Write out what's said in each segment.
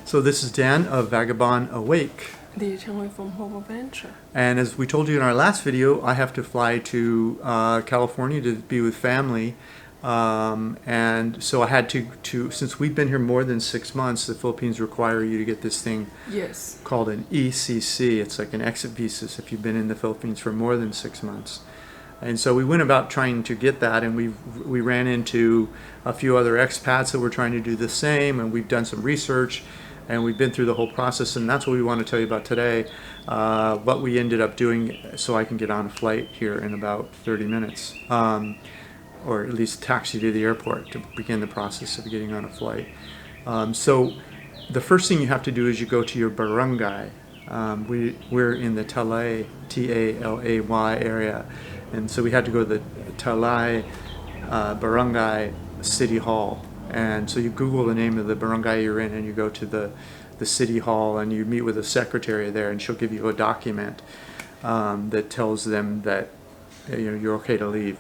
So this is Dan of 𝐕𝐈𝐃𝐿 Awake. from 𝐂𝐎𝐓 𝐎𝐿. And as we told you in our last video, I have to fly to California to be with family. And so I had to, since we've been here more than 6 months, the Philippines require you to get this thing called an ECC. It's like an exit visa if you've been in the Philippines for more than 6 months. And so we went about trying to get that, and we ran into a few other expats that were trying to do the same, and we've done some research, and we've been through the whole process, and that's what we want to tell you about today, what we ended up doing so I can get on a flight here in about 30 minutes, or at least taxi to the airport to begin the process of getting on a flight. So the first thing you have to do is you go to your barangay. We're in the Talay, T-A-L-A-Y area, and so we had to go to the Talay Barangay City Hall. And so you Google the name of the barangay you're in, and you go to the city hall, and you meet with a secretary there, and she'll give you a document that tells them that you're okay to leave.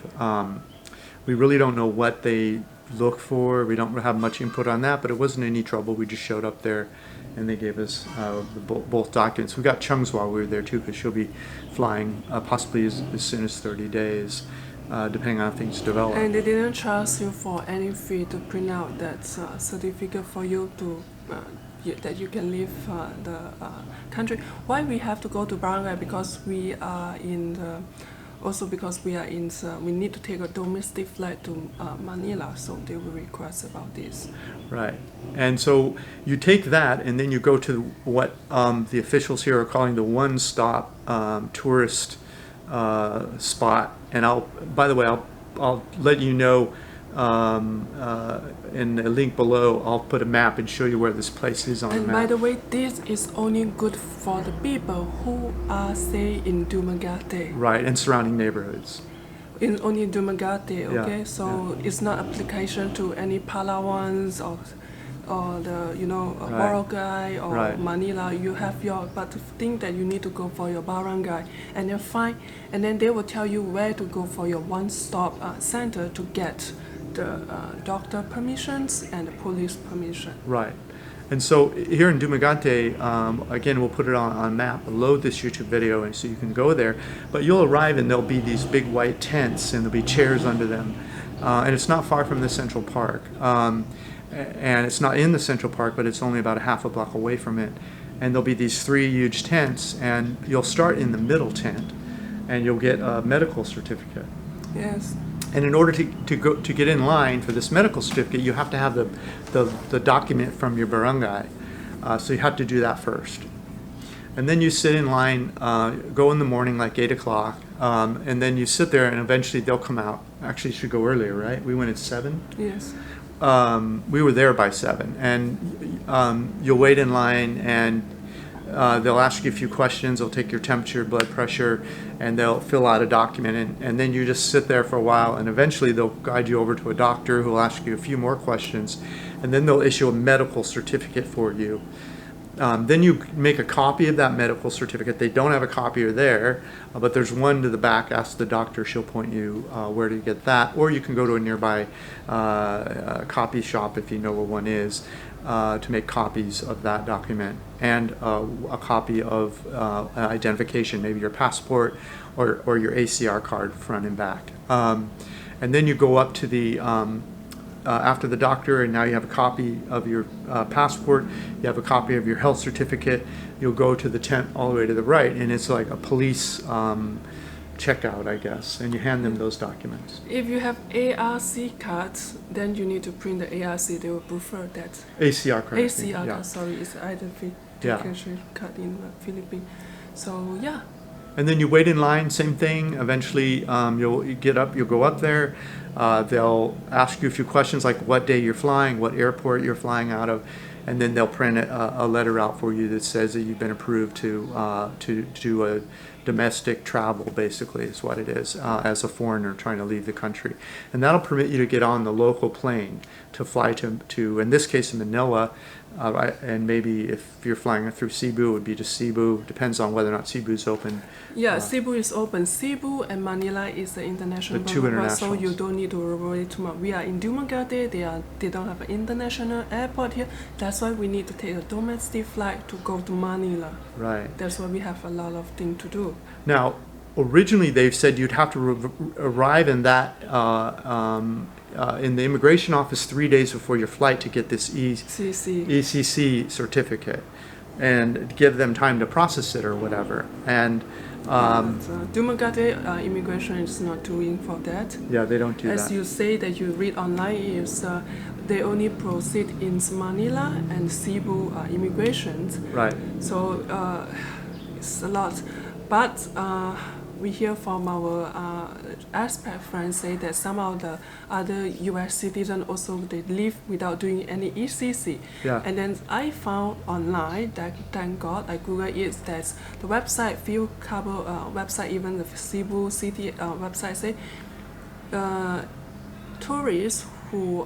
We really don't know what they look for. We don't have much input on that, but it wasn't any trouble. We just showed up there, and they gave us both documents. We got Chung's while we were there too, because she'll be flying possibly as soon as 30 days. Depending on how things develop. And they didn't charge you for any fee to print out that certificate for you to that you can leave the country. Why we have to go to barangay? Because we are in the, also because we are in the, we need to take a domestic flight to Manila, so they will request about this. Right, and so you take that, and then you go to what the officials here are calling the one-stop tourist spot. And by the way, I'll let you know in the link below. I'll put a map and show you where this place is on the map. And by the way, this is only good for the people who are say in Dumaguete. Right, and surrounding neighborhoods. In only Dumaguete, okay. Yeah, so it's not application to any Palawans or the Boracay or Manila. You have your, but the thing that you need to go for your barangay, and then find, and then they will tell you where to go for your one-stop center to get the doctor permissions and the police permission. Right, and so here in Dumaguete, again, we'll put it on map. Load this YouTube video, and so you can go there. But you'll arrive, and there'll be these big white tents, and there'll be chairs under them, and it's not far from the Central Park. And it's not in the Central Park, but it's only about a half a block away from it. And there'll be these 3 huge tents, and you'll start in the middle tent, and you'll get a medical certificate. Yes. And in order to get in line for this medical certificate, you have to have the document from your barangay. So you have to do that first. And then you sit in line, go in the morning like 8 o'clock, and then you sit there, and eventually they'll come out. Actually, you should go earlier, right? We went at 7? Yes. We were there by 7, and you'll wait in line, and they'll ask you a few questions. They'll take your temperature, blood pressure, and they'll fill out a document, and then you just sit there for a while, and eventually they'll guide you over to a doctor who will ask you a few more questions, and then they'll issue a medical certificate for you. Then you make a copy of that medical certificate. They don't have a copier there, but there's one to the back. Ask the doctor, she'll point you where to get that, or you can go to a nearby copy shop if you know where one is, to make copies of that document, and a copy of an identification, maybe your passport or your ACR card front and back. And then you go up to the after the doctor, and now you have a copy of your passport, you have a copy of your health certificate. You'll go to the tent all the way to the right, and it's like a police checkout, I guess, and you hand them those documents. If you have ARC cards, then you need to print the ARC. They will prefer that. ACR card. ACR card, sorry, it's identification card in the Philippines. So yeah. And then you wait in line, same thing. Eventually, you'll get up, you'll go up there. They'll ask you a few questions like what day you're flying, what airport you're flying out of, and then they'll print a letter out for you that says that you've been approved to do a domestic travel, basically, is what it is, as a foreigner trying to leave the country. And that'll permit you to get on the local plane to fly to in this case, Manila. And maybe if you're flying through Cebu, it would be to Cebu. Depends on whether or not Cebu is open. Yeah, Cebu is open. Cebu and Manila is the international The two international. so you don't need to worry too much. We are in 𝐕𝐚𝐠𝐷. They don't have an international airport here. That's why we need to take a domestic flight to go to Manila. Right. That's why we have a lot of things to do. Now, originally they've said you'd have to arrive in that in the immigration office 3 days before your flight to get this ECC certificate and give them time to process it or whatever. And 𝐕𝐚𝐠𝐷 immigration is not doing for that. Yeah, they don't do As that. you say that you read online is they only proceed in Manila and Cebu immigrations. Right. So it's a lot, but we hear from our expat friends say that some of the other U.S. citizens also they live without doing any ECC. Yeah. And then I found online that thank God I Googled it that the website few couple website even the Cebu city website say tourists who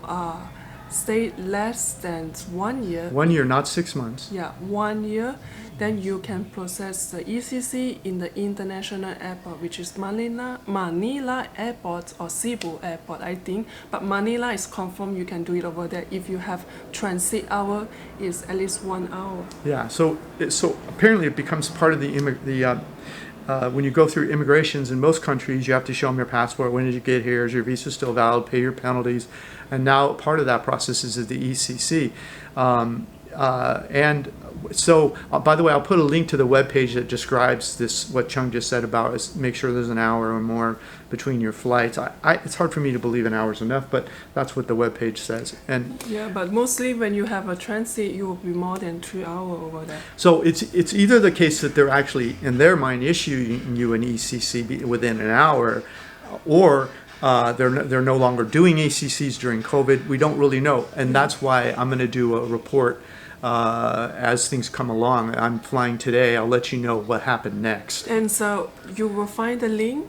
stay less than 1 year. 1 year, not 6 months. Yeah, 1 year. Then you can process the ECC in the international airport, which is Manila Airport or Cebu Airport, I think. But Manila is confirmed you can do it over there. If you have transit hour, is at least 1 hour. Yeah. So apparently it becomes part of the when you go through immigrations in most countries, you have to show them your passport. When did you get here? Is your visa still valid? Pay your penalties. And now part of that process is the ECC. And so, by the way, I'll put a link to the webpage that describes this, what Chung just said about is make sure there's an hour or more between your flights. It's hard for me to believe an hour is enough, but that's what the webpage says. And yeah, but mostly when you have a transit, you will be more than 2 hours over there. so it's either the case that they're actually, in their mind, issuing you an ECC within an hour, or they're no longer doing ACCs during COVID. We don't really know, and that's why I'm going to do a report as things come along. I'm flying today. I'll let you know what happened next. And so you will find the link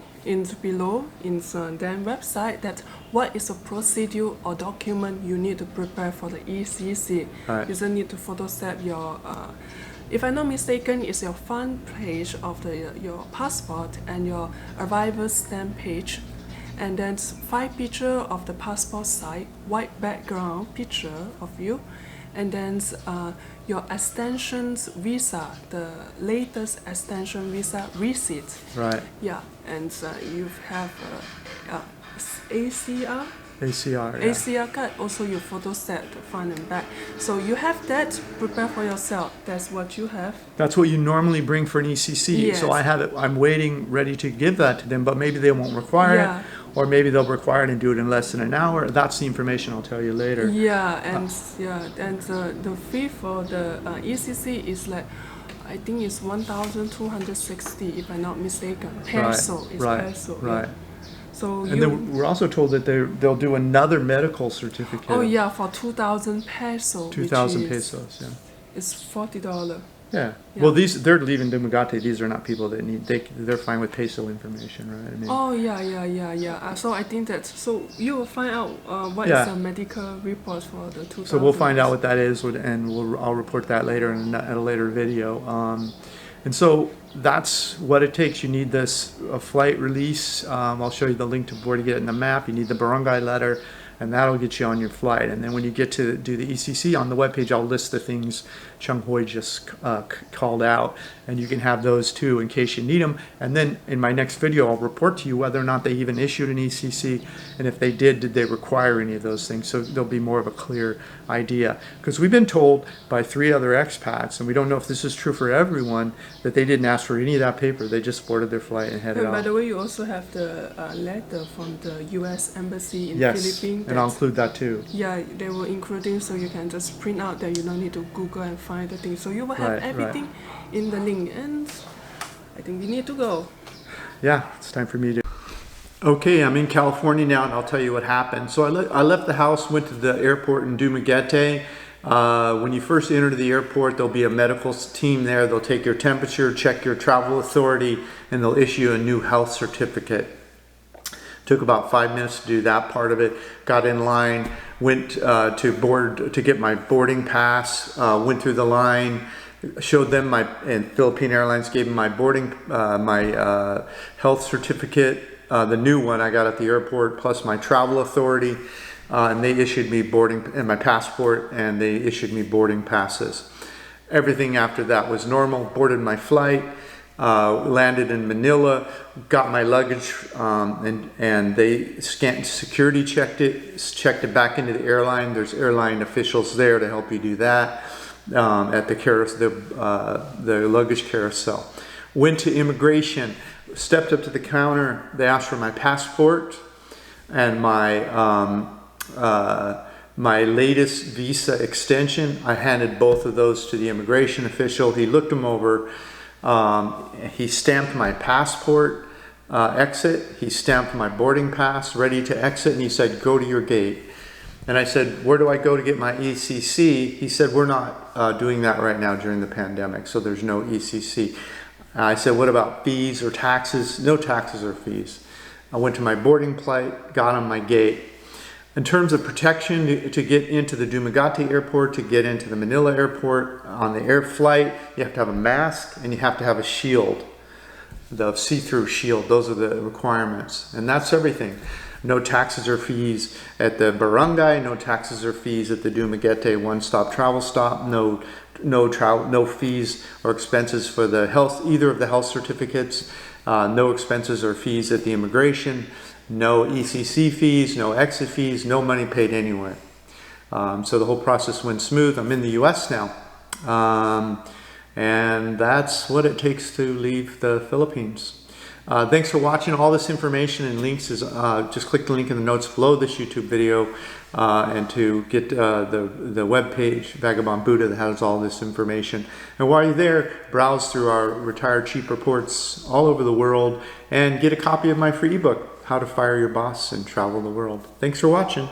below in their website that what is a procedure or document you need to prepare for the ECC. Right. You just need to Photoshop your, if I'm not mistaken, it's your front page of your passport and your arrival stamp page. And then 5 pictures of the passport size, white background picture of you. And then your extensions visa, the latest extension visa receipt. Right. Yeah, and you have ACR. ACR. Yeah. ACR card, also your photo set to front and back. So you have that, prepare for yourself. That's what you have. That's what you normally bring for an ECC. Yes. So I have it. I'm waiting, ready to give that to them, but maybe they won't require it, or maybe they'll require it and do it in less than an hour. That's the information I'll tell you later. Yeah, and the fee for the ECC is like, I think it's 1,260 if I'm not mistaken. Peso. Right. It's Right. peso. Right. Yeah. So And then we're also told that they'll do another medical certificate. oh yeah, for 2,000 peso. 2,000 pesos. Yeah. It's $40. Yeah. Yeah. Well, they're leaving 𝐕𝐚𝐠𝐷. These are not people that need. They're fine with peso information, right? I mean, Oh yeah. So I think that you will find out what is the medical report for the 2,000. So we'll find out what that is, and I'll report that later in a later video. And so that's what it takes. You need this flight release. I'll show you the link to where to get it in the map. You need the barangay letter, and that'll get you on your flight. And then when you get to do the ECC on the webpage, I'll list the things Chung Hui just called out, and you can have those too in case you need them. And then in my next video, I'll report to you whether or not they even issued an ECC, and if they did they require any of those things. So there'll be more of a clear idea. Because we've been told by 3 other expats, and we don't know if this is true for everyone, that they didn't ask for any of that paper. They just boarded their flight and headed And by off. the way, you also have the letter from the U.S. Embassy in Yes, Philippines. and I'll include that too. Yeah, they will including, so you can just print out that you don't need to Google and find the thing. So you will have Right, everything in the link, and I think we need to go. Yeah, it's time for me to. Okay, I'm in California now, and I'll tell you what happened. So I left the house, went to the airport in 𝐕𝐚𝐠𝐷. When you first enter the airport, there'll be a medical team there. They'll take your temperature, check your travel authority, and they'll issue a new health certificate Took about 5 minutes to do that part of it. Got in line, went to get my boarding pass, went through the line, showed them and Philippine Airlines gave me my my health certificate, the new one I got at the airport, plus my travel authority, and they issued me my passport, and they issued me boarding passes. Everything after that was normal. Boarded my flight, landed in Manila, got my luggage, and they security checked it back into the airline. There's airline officials there to help you do that at the luggage carousel. Went to immigration, stepped up to the counter. They asked for my passport and my latest visa extension. I handed both of those to the immigration official. He looked them over. He stamped my passport, exit. He stamped my boarding pass, ready to exit, and he said, "Go to your gate." And I said, "Where do I go to get my ECC?" He said, "We're not doing that right now during the pandemic, so there's no ECC." I said, "What about fees or taxes?" "No taxes or fees." I went to my boarding plate, got on my gate. In terms of protection, to get into the Dumaguete airport, to get into the Manila airport, on the air flight, you have to have a mask and you have to have a shield, the see-through shield. Those are the requirements, and that's everything. No taxes or fees at the barangay, no taxes or fees at the Dumaguete one-stop travel stop, no fees or expenses for either of the health certificates, no expenses or fees at the immigration, no ECC fees, no exit fees, no money paid anywhere. So the whole process went smooth. I'm in the US now. And that's what it takes to leave the Philippines. Thanks for watching. All this information and links is just click the link in the notes below this YouTube video and to get the web page Vagabond Buddha that has all this information. And while you're there, browse through our retired cheap reports all over the world and get a copy of my free ebook, How to Fire Your Boss and Travel the World. Thanks for watching.